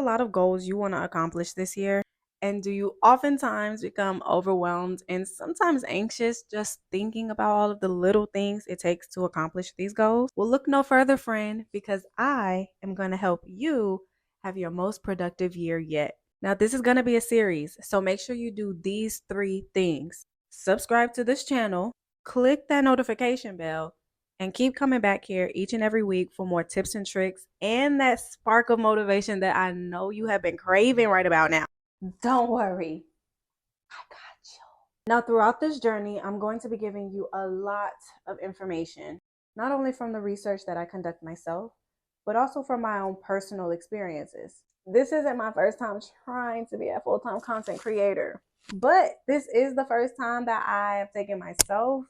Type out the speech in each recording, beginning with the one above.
a lot of goals you want to accomplish this year? And do you oftentimes become overwhelmed and sometimes anxious just thinking about all of the little things it takes to accomplish these goals? Well, look no further, friend, because I am going to help you have your most productive year yet. Now, this is going to be a series, so make sure you do these three things: subscribe to this channel, click that notification bell, and keep coming back here each and every week for more tips and tricks and that spark of motivation that I know you have been craving right about now. Don't worry, I got you. Now, throughout this journey, I'm going to be giving you a lot of information, not only from the research that I conduct myself, but also from my own personal experiences. This isn't my first time trying to be a full-time content creator, but this is the first time that I have taken myself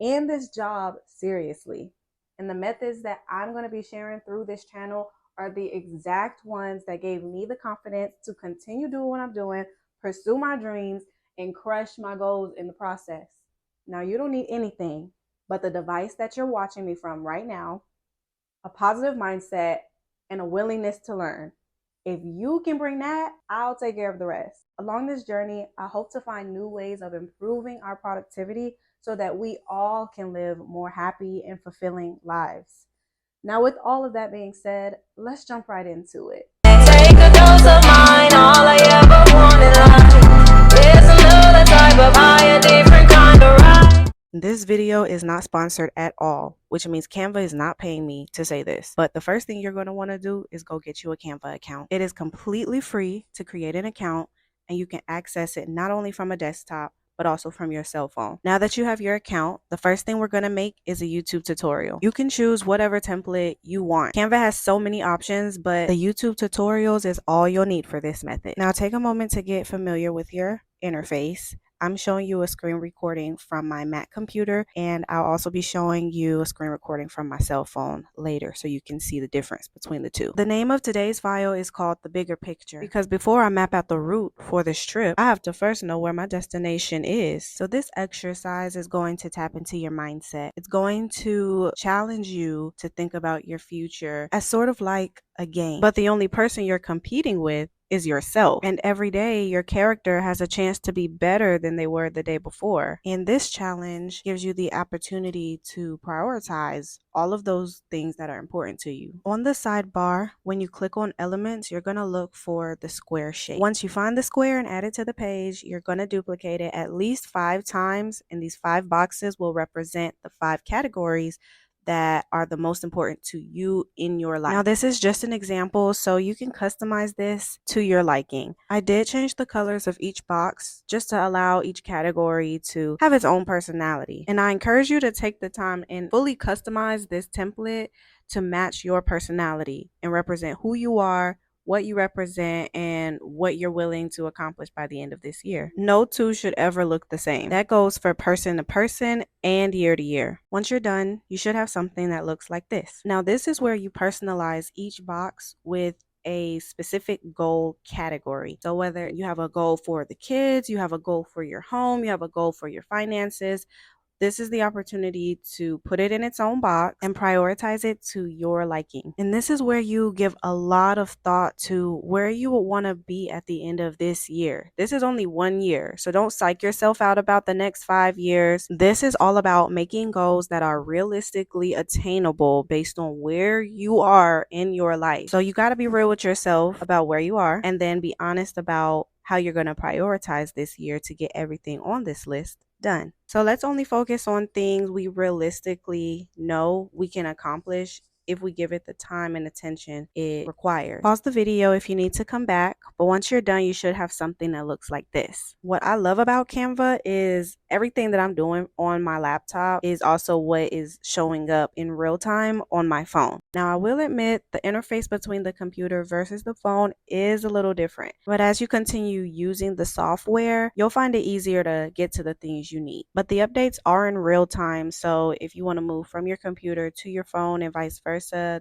and this job seriously. And the methods that I'm going to be sharing through this channel are the exact ones that gave me the confidence to continue doing what I'm doing, pursue my dreams, and crush my goals in the process. Now, you don't need anything but the device that you're watching me from right now, a positive mindset, and a willingness to learn. If you can bring that, I'll take care of the rest. Along this journey, I hope to find new ways of improving our productivity so that we all can live more happy and fulfilling lives. Now, with all of that being said, let's jump right into it. Take a dose of mine, all I ever wanted life is another type of high, a different kind of ride. This video is not sponsored at all, which means Canva is not paying me to say this. But the first thing you're going to want to do is go get you a Canva account. It is completely free to create an account, and you can access it not only from a desktop, but also from your cell phone. Now that you have your account, the first thing we're going to make is a YouTube tutorial. You can choose whatever template you want. Canva has so many options, but the YouTube tutorials is all you'll need for this method. Now take a moment to get familiar with your interface. I'm showing you a screen recording from my Mac computer, and I'll also be showing you a screen recording from my cell phone later so you can see the difference between the two. The name of today's file is called The Bigger Picture, because before I map out the route for this trip, I have to first know where my destination is. So this exercise is going to tap into your mindset. It's going to challenge you to think about your future as sort of like a game, but the only person you're competing with is yourself. And every day your character has a chance to be better than they were the day before. And this challenge gives you the opportunity to prioritize all of those things that are important to you. On the sidebar, when you click on elements, you're going to look for the square shape. Once you find the square and add it to the page, you're going to duplicate it at least 5 times, and these 5 boxes will represent the 5 categories that are the most important to you in your life. Now, this is just an example, so you can customize this to your liking. I did change the colors of each box just to allow each category to have its own personality. And I encourage you to take the time and fully customize this template to match your personality and represent who you are, what you represent, and what you're willing to accomplish by the end of this year. No two should ever look the same. That goes for person to person and year to year. Once you're done, you should have something that looks like this. Now, this is where you personalize each box with a specific goal category. So whether you have a goal for the kids, you have a goal for your home, you have a goal for your finances, this is the opportunity to put it in its own box and prioritize it to your liking. And this is where you give a lot of thought to where you will want to be at the end of this year. This is only 1 year, so don't psych yourself out about the next 5 years. This is all about making goals that are realistically attainable based on where you are in your life. So you got to be real with yourself about where you are, and then be honest about how you're going to prioritize this year to get everything on this list done. So let's only focus on things we realistically know we can accomplish if we give it the time and attention it requires. Pause the video if you need to come back, but once you're done, you should have something that looks like this. What I love about Canva is everything that I'm doing on my laptop is also what is showing up in real time on my phone. Now, I will admit the interface between the computer versus the phone is a little different, but as you continue using the software, you'll find it easier to get to the things you need. But the updates are in real time, so if you want to move from your computer to your phone and vice versa,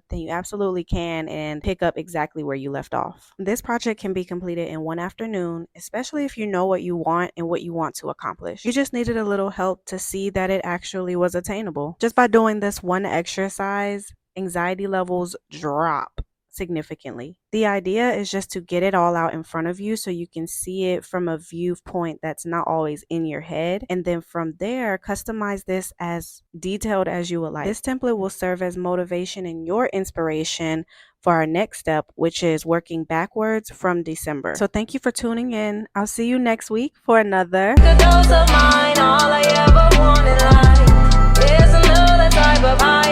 then you absolutely can and pick up exactly where you left off. This project can be completed in 1 afternoon, especially if you know what you want and what you want to accomplish. You just needed a little help to see that it actually was attainable. Just by doing this one exercise, anxiety levels drop significantly. The idea is just to get it all out in front of you so you can see it from a viewpoint that's not always in your head. And then from there, customize this as detailed as you would like. This template will serve as motivation and your inspiration for our next step, which is working backwards from December. So thank you for tuning in. I'll see you next week for another dose of mine. All I ever wanted, like, is another type of high.